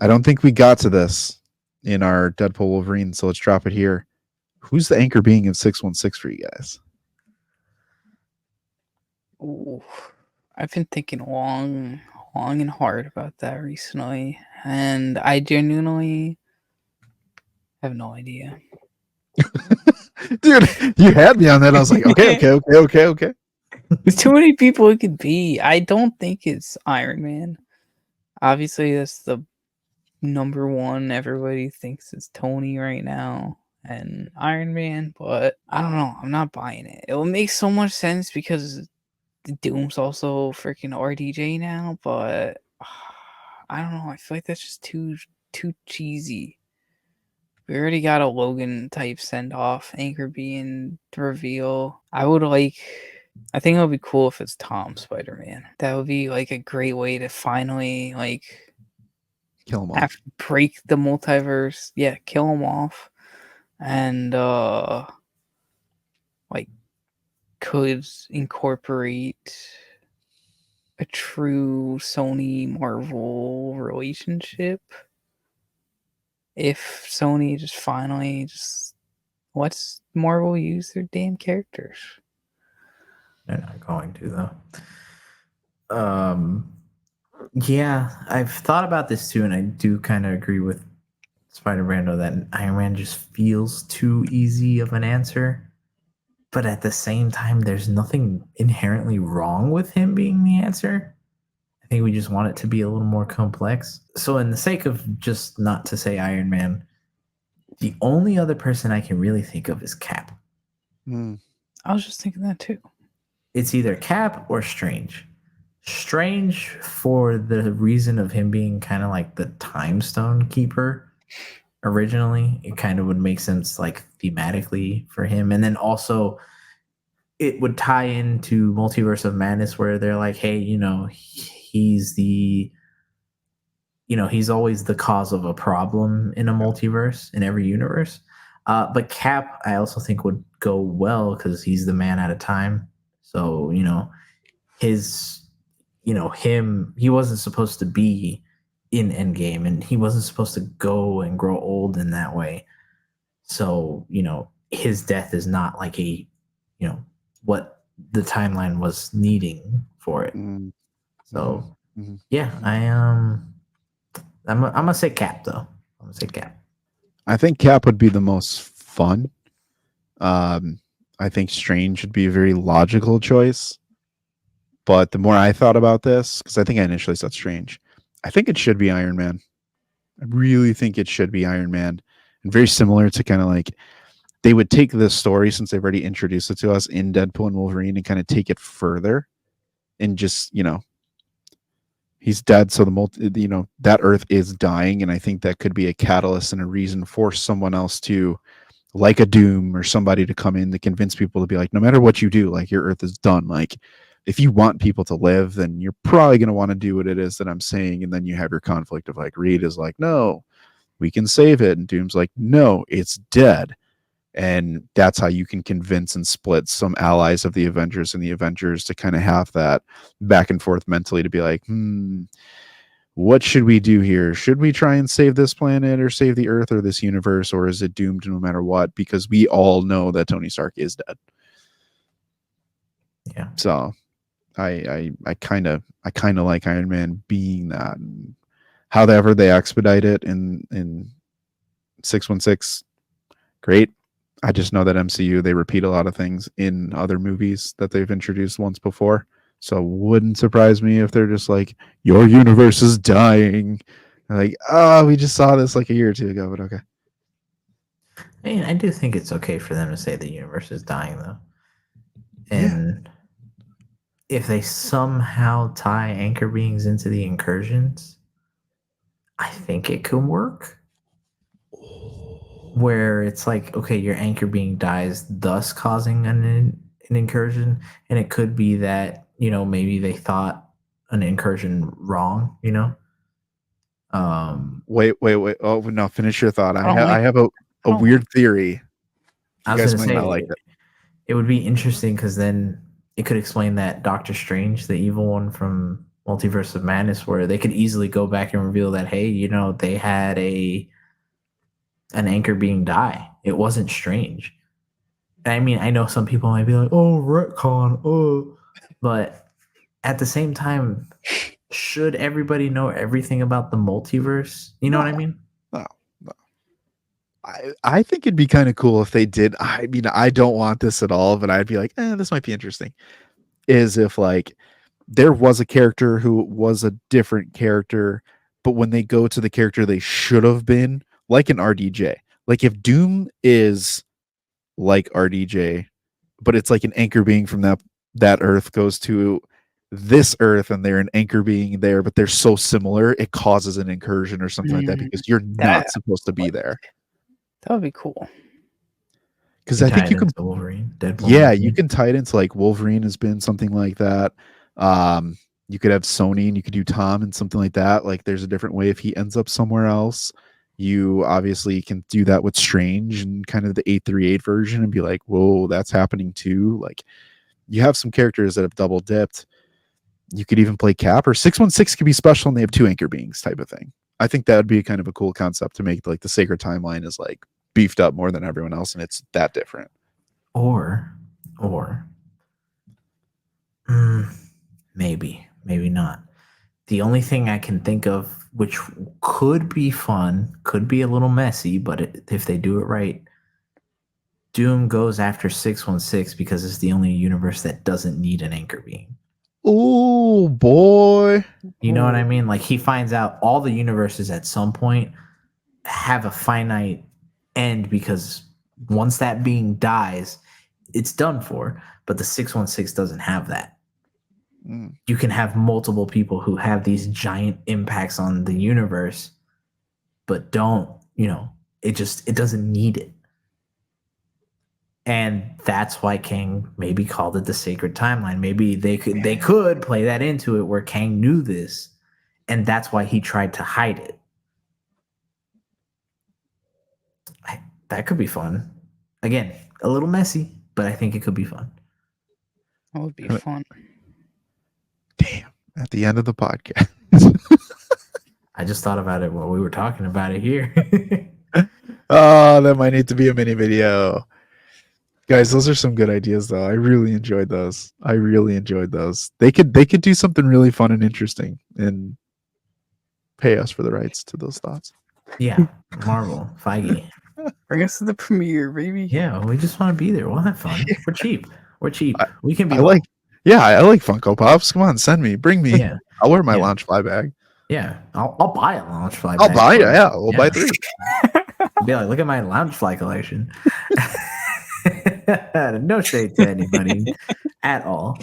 I don't think we got to this in our Deadpool Wolverine, so let's drop it here. Who's the anchor being of 616 for you guys? Ooh, I've been thinking long and hard about that recently, and I genuinely have no idea. Dude, you had me on that. I was like, okay. There's too many people it could be. I don't think it's Iron Man. Obviously, that's the number one. Everybody thinks it's Tony right now and Iron Man, but I don't know. I'm not buying it. It will make so much sense because Doom's also freaking RDJ now, but I don't know. I feel like that's just too cheesy. We already got a Logan type send off, Anchor being reveal. I think it would be cool if it's Tom Spider Man. That would be like a great way to finally like Kill them have off. to break the multiverse. Yeah, kill him off. And like could incorporate a true Sony Marvel relationship if Sony just finally just lets Marvel use their damn characters. They're not going to though. Yeah, I've thought about this too, and I do kind of agree with Spider Brando that Iron Man just feels too easy of an answer. But at the same time, there's nothing inherently wrong with him being the answer. I think we just want it to be a little more complex. So, in the sake of just not to say Iron Man, the only other person I can really think of is Cap. I was just thinking that too. It's either Cap or Strange. Strange for the reason of him being kind of like the time stone keeper originally. It kind of would make sense like thematically for him. And then also it would tie into Multiverse of Madness where they're like, hey, he's the he's always the cause of a problem in a multiverse in every universe. But Cap, I also think would go well because he's the man at a time. So, his him, he wasn't supposed to be in Endgame and he wasn't supposed to go and grow old in that way. So, his death is not like what the timeline was needing for it. So yeah, I'm gonna say Cap though. I'm gonna say Cap. I think Cap would be the most fun. I think Strange would be a very logical choice. But the more I thought about this, because I think I initially said Strange, I think it should be Iron Man. I really think it should be Iron Man. And very similar to kind of like they would take this story since they've already introduced it to us in Deadpool and Wolverine and kind of take it further and just, he's dead. So that Earth is dying. And I think that could be a catalyst and a reason for someone else to, like a Doom or somebody to come in to convince people to be like, no matter what you do, like your Earth is done. Like if you want people to live, then you're probably going to want to do what it is that I'm saying. And then you have your conflict of like, Reed is like, no, we can save it. And Doom's like, no, it's dead. And that's how you can convince and split some allies of the Avengers and the Avengers to kind of have that back and forth mentally to be like, what should we do here? Should we try and save this planet or save the Earth or this universe, or is it doomed no matter what? Because we all know that Tony Stark is dead. Yeah. So I kind of like Iron Man being that. And however they expedite it in 616, great. I just know that MCU, they repeat a lot of things in other movies that they've introduced once before. So it wouldn't surprise me if they're just like, your universe is dying. Like, we just saw this like a year or two ago, but okay. I mean, I do think it's okay for them to say the universe is dying, though. And if they somehow tie anchor beings into the incursions, I think it could work. Where it's like, okay, your anchor being dies, thus causing an incursion, and it could be that maybe they thought an incursion wrong. Wait. Oh no, finish your thought. I I have a weird theory. I was gonna say it would be interesting because then it could explain that Doctor Strange, the evil one from Multiverse of Madness, where they could easily go back and reveal that, hey, they had an anchor being die. It wasn't Strange. And I mean, I know some people might be like, oh, retcon, oh. But at the same time, should everybody know everything about the multiverse? You know what I mean? No. I think it'd be kind of cool if they did. I mean, I don't want this at all, but I'd be like, this might be interesting. Is if like there was a character who was a different character, but when they go to the character they should have been, like an RDJ. Like if Doom is like RDJ, but it's like an anchor being from that Earth goes to this Earth and they're an anchor being there, but they're so similar, it causes an incursion or something like that because you're not supposed to be there. That would be cool. Because I think you can Wolverine, Deadpool. Yeah, you can tie it into like Wolverine has been something like that. You could have Sony and you could do Tom and something like that. Like there's a different way if he ends up somewhere else. You obviously can do that with Strange and kind of the 838 version and be like, whoa, that's happening too. Like you have some characters that have double dipped. You could even play Cap, or 616 could be special and they have two anchor beings type of thing. I think that would be kind of a cool concept to make like the Sacred Timeline is like beefed up more than everyone else and it's that different. Or maybe not. The only thing I can think of which could be fun, could be a little messy, but if they do it right, Doom goes after 616 because it's the only universe that doesn't need an anchor being. Oh boy. You know what I mean? Like he finds out all the universes at some point have a finite end because once that being dies, it's done for. But the 616 doesn't have that. You can have multiple people who have these giant impacts on the universe, but don't, it doesn't need it. And that's why Kang maybe called it the Sacred Timeline. Maybe they could play that into it where Kang knew this, and that's why he tried to hide it. That could be fun. Again, a little messy, but I think it could be fun. That would be fun. Damn, at the end of the podcast. I just thought about it while we were talking about it here. Oh, that might need to be a mini video. Guys, those are some good ideas though. I really enjoyed those. They could do something really fun and interesting and pay us for the rights to those thoughts. Yeah, Marvel, Feige. Bring us to the premiere, baby. Yeah, we just want to be there. We'll have fun. We're cheap. We can be. I like Funko Pops. Come on, send me. Bring me. Yeah. I'll wear my launch fly bag. Yeah, I'll buy a lounge fly. I'll buy it. Yeah, we'll buy 3. Be like, look at my lounge fly collection. No shade to anybody at all.